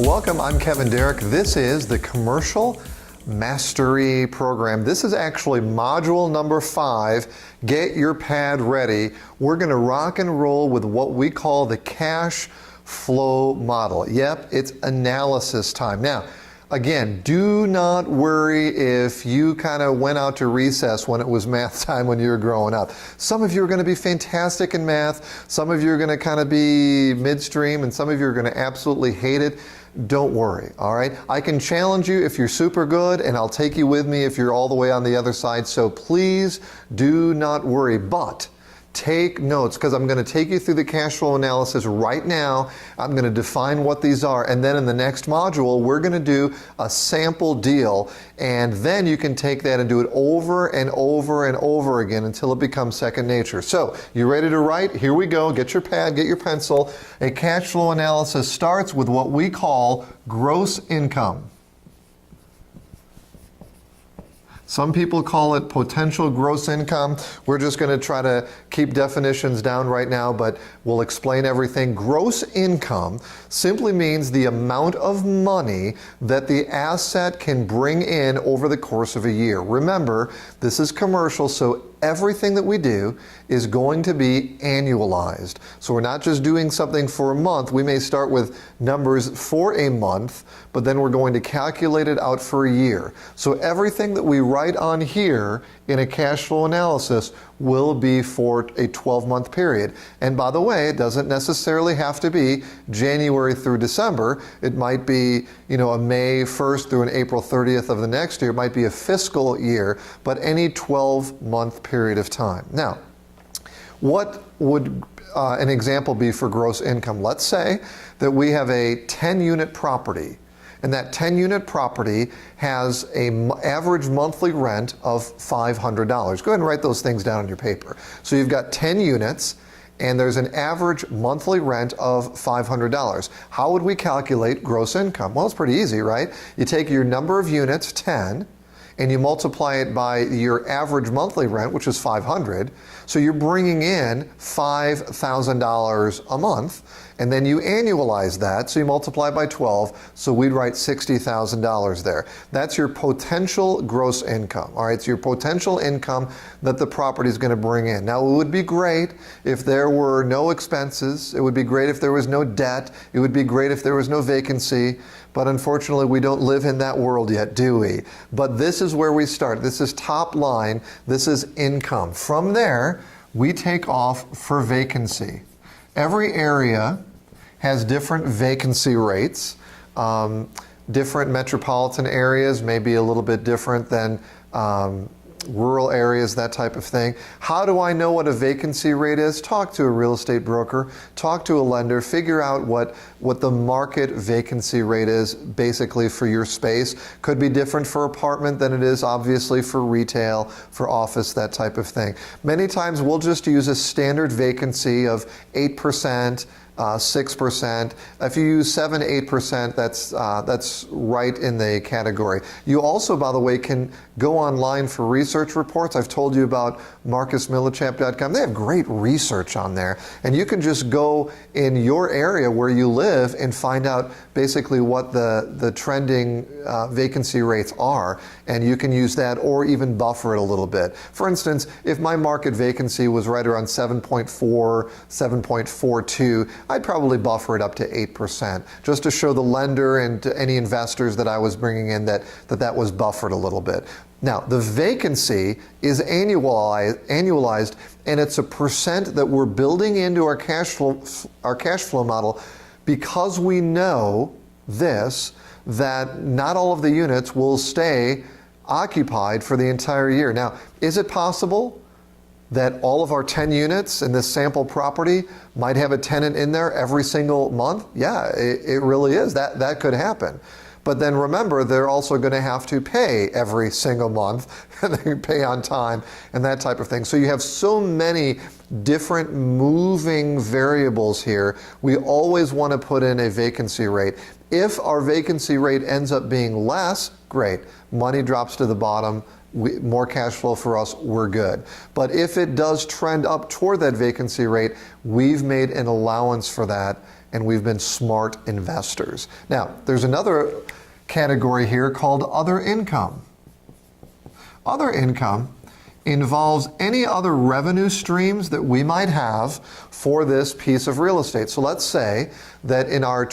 Welcome, I'm Kevin Derrick. This is the Commercial Mastery Program. This is actually module number 5. Get your pad ready. We're going to rock and roll with what we call the cash flow model. Yep, it's analysis time. Now, again, do not worry if you kind of went out to recess when it was math time when you were growing up. Some of you are going to be fantastic in math. Some of you are going to kind of be midstream, and some of you are going to absolutely hate it. Don't worry, all right? I can challenge you if you're super good, and I'll take you with me if you're all the way on the other side. So please do not worry, but take notes, because I'm going to take you through the cash flow analysis right now. I'm going to define what these are, and then in the next module we're going to do a sample deal, and then you can take that and do it over and over and over again until it becomes second nature. So, you ready to write? Here we go. Get your pad, get your pencil. A cash flow analysis starts with what we call gross income. Some people call it potential gross income. We're just going to try to keep definitions down right now, but we'll explain everything. Gross income simply means the amount of money that the asset can bring in over the course of a year. Remember, this is commercial, so everything that we do is going to be annualized. So we're not just doing something for a month. We may start with numbers for a month, but then we're going to calculate it out for a year. So everything that we write on here in a cash flow analysis will be for a 12-month period. And by the way, it doesn't necessarily have to be January through December. It might be, a May 1st through an April 30th of the next year. It might be a fiscal year, but any 12-month period of time. Now, what would an example be for gross income? Let's say that we have a 10-unit property, and that 10-unit property has an average monthly rent of $500. Go ahead and write those things down on your paper. So you've got 10 units, and there's an average monthly rent of $500. How would we calculate gross income? Well, it's pretty easy, right? You take your number of units, 10, and you multiply it by your average monthly rent, which is $500. So you're bringing in $5,000 a month, and then you annualize that, so you multiply by 12, so we'd write $60,000 there. That's your potential gross income, all right? It's your potential income that the property is going to bring in. Now, it would be great if there were no expenses. It would be great if there was no debt. It would be great if there was no vacancy. But unfortunately, we don't live in that world yet, do we? But this is where we start. This is top line. This is income. From there, we take off for vacancy. Every area has different vacancy rates. Different metropolitan areas may be a little bit different than rural areas, that type of thing. How do I know what a vacancy rate is? Talk to a real estate broker, talk to a lender, figure out what the market vacancy rate is basically for your space. Could be different for apartment than it is obviously for retail, for office, that type of thing. Many times we'll just use a standard vacancy of 8%, 6%. If you use 7 to 8%, that's right in the category. You also, by the way, can go online for research reports. I've told you about MarcusMillichap.com. They have great research on there, and you can just go in your area where you live and find out basically what the trending vacancy rates are, and you can use that or even buffer it a little bit. For instance, if my market vacancy was right around 7.4, 7.42, I'd probably buffer it up to 8%, just to show the lender and to any investors that I was bringing in that was buffered a little bit. Now, the vacancy is annualized, and it's a percent that we're building into our cash flow model, because we know this, that not all of the units will stay occupied for the entire year. Now, is it possible that all of our 10 units in this sample property might have a tenant in there every single month? Yeah, it really is. That could happen. But then remember, they're also going to have to pay every single month, and they pay on time, and that type of thing. So you have so many different moving variables here. We always want to put in a vacancy rate. If our vacancy rate ends up being less, great. Money drops to the bottom. More cash flow for us, we're good. But if it does trend up toward that vacancy rate, we've made an allowance for that, and we've been smart investors. Now, there's another category here called other income. Other income involves any other revenue streams that we might have for this piece of real estate. So let's say that in our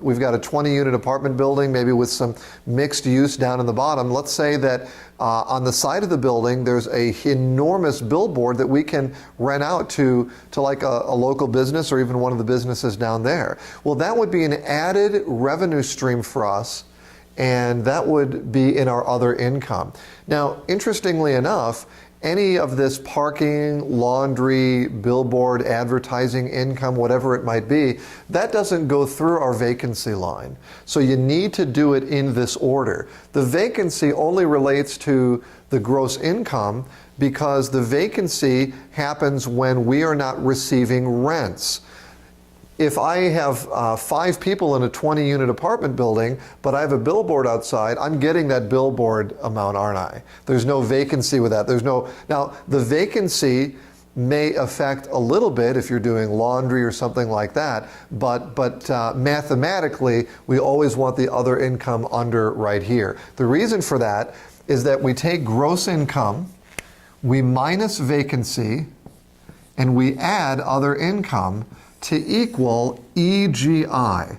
we've got a 20-unit apartment building, maybe with some mixed use down in the bottom. Let's say that on the side of the building, there's a enormous billboard that we can rent out to like a local business or even one of the businesses down there. Well, that would be an added revenue stream for us, and that would be in our other income. Now, interestingly enough, any of this parking, laundry, billboard, advertising income, whatever it might be, that doesn't go through our vacancy line. So you need to do it in this order. The vacancy only relates to the gross income because the vacancy happens when we are not receiving rents. If I have 5 people in a 20-unit apartment building, but I have a billboard outside, I'm getting that billboard amount, aren't I? There's no vacancy with that. Now, the vacancy may affect a little bit if you're doing laundry or something like that, but mathematically, we always want the other income under right here. The reason for that is that we take gross income, we minus vacancy, and we add other income to equal EGI.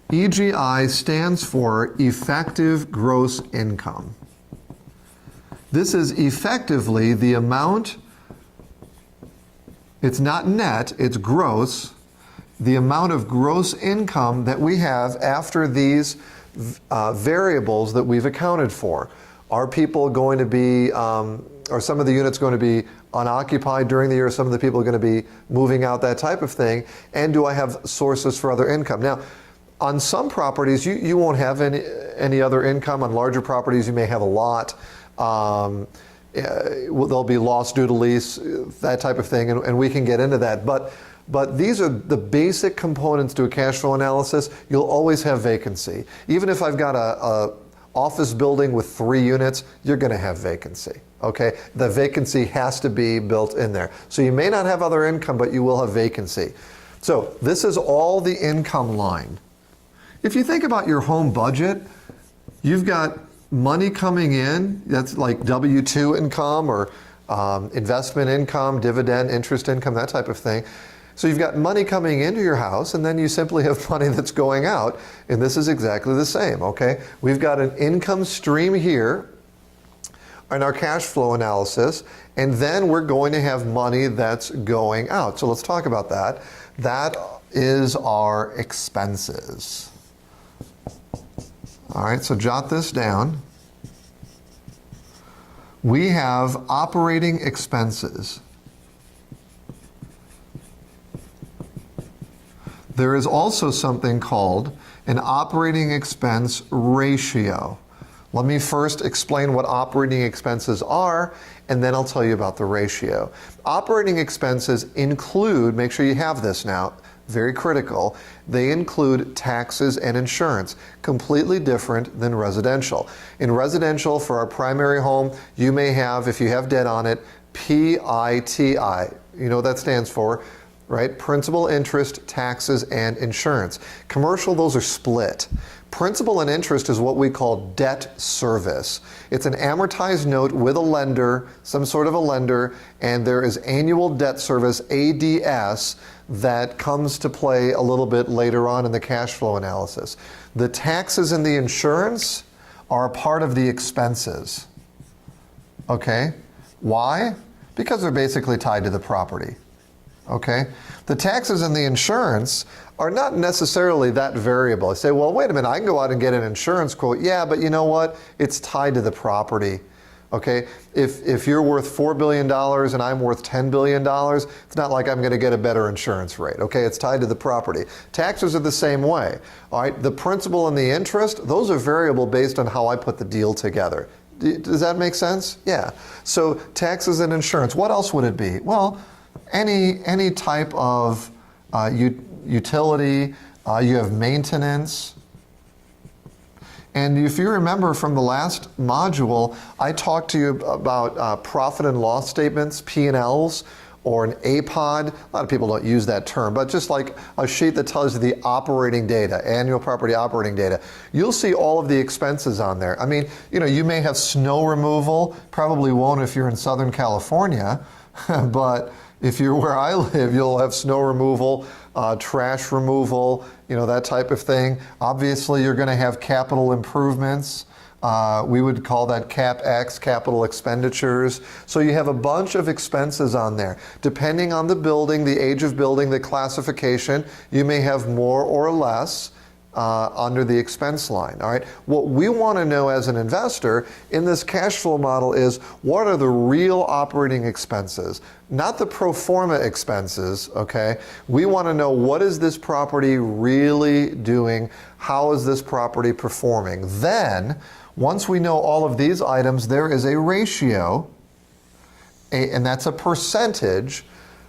EGI stands for effective gross income. This is effectively the amount, it's not net, it's gross, the amount of gross income that we have after these variables that we've accounted for. Are people going to be, are some of the units going to be unoccupied during the year? Some of the people are going to be moving out, that type of thing. And do I have sources for other income? Now, on some properties, you won't have any other income. On larger properties, you may have a lot. There'll be loss due to lease, that type of thing, and we can get into that. But these are the basic components to a cash flow analysis. You'll always have vacancy. Even if I've got a office building with 3 units, you're going to have vacancy. Okay, the vacancy has to be built in there. So you may not have other income, but you will have vacancy. So this is all the income line. If you think about your home budget, you've got money coming in, that's like W-2 income or investment income, dividend, interest income, that type of thing. So you've got money coming into your house, and then you simply have money that's going out, and this is exactly the same, okay? We've got an income stream here in our cash flow analysis, and then we're going to have money that's going out. So let's talk about that. That is our expenses. All right, so jot this down. We have operating expenses. There is also something called an operating expense ratio. Let me first explain what operating expenses are, and then I'll tell you about the ratio. Operating expenses include, make sure you have this now, very critical, they include taxes and insurance, completely different than residential. In residential, for our primary home, you may have, if you have debt on it, PITI. You know what that stands for, right? Principal, interest, taxes, and insurance. Commercial, those are split. Principal and interest is what we call debt service. It's an amortized note with a lender, some sort of a lender, and there is annual debt service, ADS, that comes to play a little bit later on in the cash flow analysis. The taxes and the insurance are a part of the expenses. Okay? Why? Because they're basically tied to the property. Okay? The taxes and the insurance are not necessarily that variable. I say, well, wait a minute, I can go out and get an insurance quote. Yeah, but you know what? It's tied to the property. Okay? If you're worth $4 billion and I'm worth $10 billion, it's not like I'm going to get a better insurance rate. Okay? It's tied to the property. Taxes are the same way. All right? The principal and the interest, those are variable based on how I put the deal together. Does that make sense? Yeah. So taxes and insurance. What else would it be? Well, any type of utility, you have maintenance. And if you remember from the last module, I talked to you about profit and loss statements, P&Ls, or an APOD. A lot of people don't use that term, but just like a sheet that tells you the operating data, annual property operating data. You'll see all of the expenses on there. I mean, you may have snow removal, probably won't if you're in Southern California, but if you're where I live, you'll have snow removal, trash removal, that type of thing. Obviously, you're going to have capital improvements. We would call that CapEx, capital expenditures. So you have a bunch of expenses on there. Depending on the building, the age of building, the classification, you may have more or less under the expense line. All right. What we want to know as an investor in this cash flow model is what are the real operating expenses, not the pro forma expenses. Okay. We want to know what is this property really doing? How is this property performing? Then, once we know all of these items, there is a ratio, and that's a percentage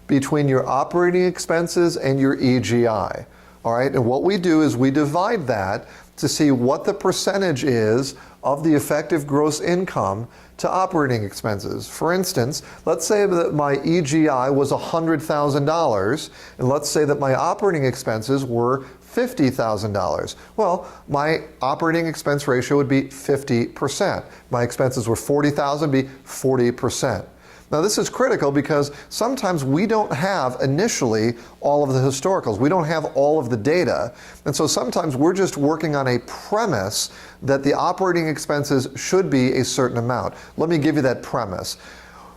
between your operating expenses and your EGI. All right, and what we do is we divide that to see what the percentage is of the effective gross income to operating expenses. For instance, let's say that my EGI was $100,000, and let's say that my operating expenses were $50,000. Well, my operating expense ratio would be 50%. My expenses were $40,000, be 40%. Now this is critical because sometimes we don't have initially all of the historicals. We don't have all of the data. And so sometimes we're just working on a premise that the operating expenses should be a certain amount. Let me give you that premise.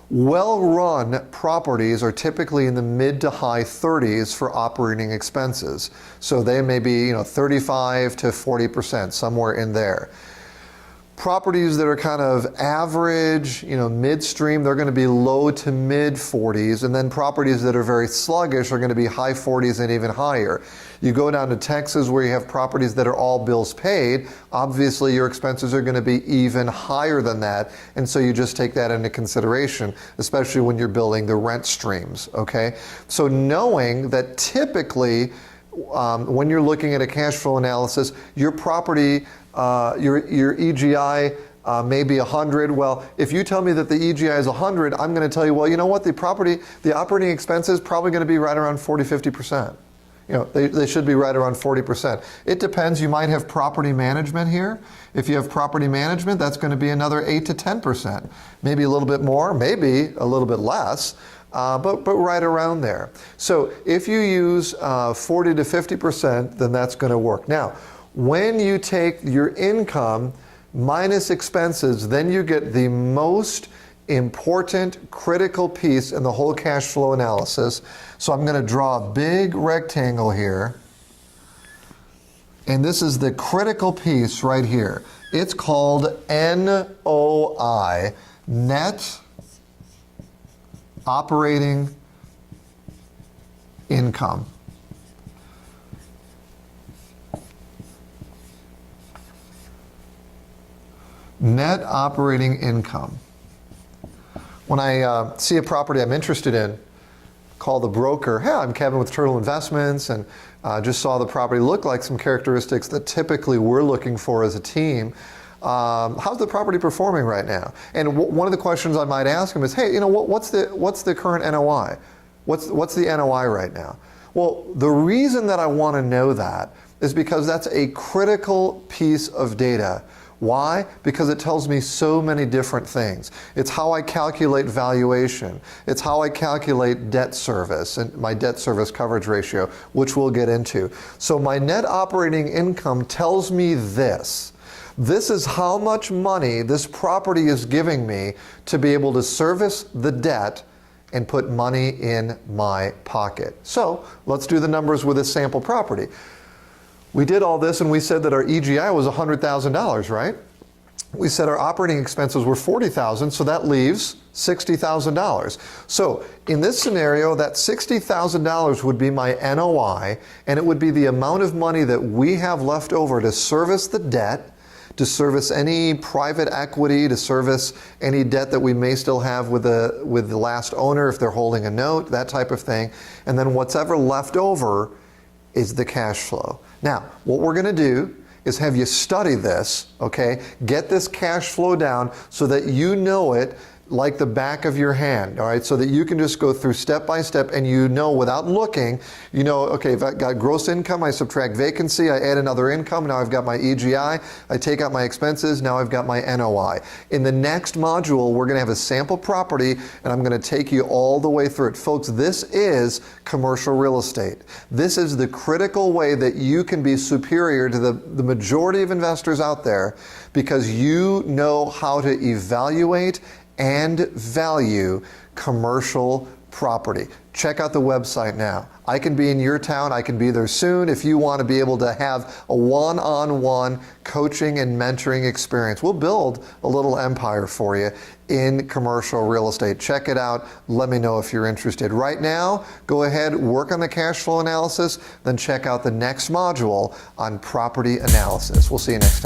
Well-run properties are typically in the mid to high 30s for operating expenses. So they may be 35 to 40%, somewhere in there. Properties that are kind of average, midstream, they're going to be low to mid 40s, and then properties that are very sluggish are going to be high 40s and even higher. You go down to Texas where you have properties that are all bills paid, obviously your expenses are going to be even higher than that, and so you just take that into consideration, especially when you're building the rent streams, okay? So knowing that typically when you're looking at a cash flow analysis, your property, your EGI may be 100. Well, if you tell me that the EGI is 100, I'm going to tell you, well, you know what, the operating expense is probably going to be right around 40, 50%. They should be right around 40%. It depends. You might have property management here. If you have property management, that's going to be another 8 to 10%. Maybe a little bit more, maybe a little bit less. But right around there. So if you use 40 to 50%, then that's going to work. Now, when you take your income minus expenses, then you get the most important critical piece in the whole cash flow analysis. So I'm going to draw a big rectangle here. And this is the critical piece right here. It's called NOI, net operating income. Net operating income. When I see a property I'm interested in, call the broker. Hey, I'm Kevin with Turtle Investments, and just saw the property look like some characteristics that typically we're looking for as a team. How's the property performing right now? And one of the questions I might ask them is, hey, what's the current NOI? What's the NOI right now? Well, the reason that I want to know that is because that's a critical piece of data. Why? Because it tells me so many different things. It's how I calculate valuation. It's how I calculate debt service and my debt service coverage ratio, which we'll get into. So my net operating income tells me this. This is how much money this property is giving me to be able to service the debt and put money in my pocket. So let's do the numbers with this sample property. We did all this and we said that our EGI was $100,000, right? We said our operating expenses were $40,000, so that leaves $60,000. So in this scenario, that $60,000 would be my NOI, and it would be the amount of money that we have left over to service the debt, to service any private equity, to service any debt that we may still have with the last owner if they're holding a note, that type of thing. And then whatever left over is the cash flow. Now, what we're going to do is have you study this, okay? Get this cash flow down so that you know it like the back of your hand, all right, so that you can just go through step by step and you know without looking, you know, okay, if I've got gross income, I subtract vacancy, I add another income, now I've got my EGI, I take out my expenses, now I've got my NOI. In the next module, we're going to have a sample property and I'm going to take you all the way through it. Folks, this is commercial real estate. This is the critical way that you can be superior to the majority of investors out there because you know how to evaluate and value commercial property. Check out the website now. I can be in your town. I can be there soon if you want to be able to have a one-on-one coaching and mentoring experience. We'll build a little empire for you in commercial real estate. Check it out. Let me know if you're interested. Right now, go ahead, work on the cash flow analysis, then check out the next module on property analysis. We'll see you next time.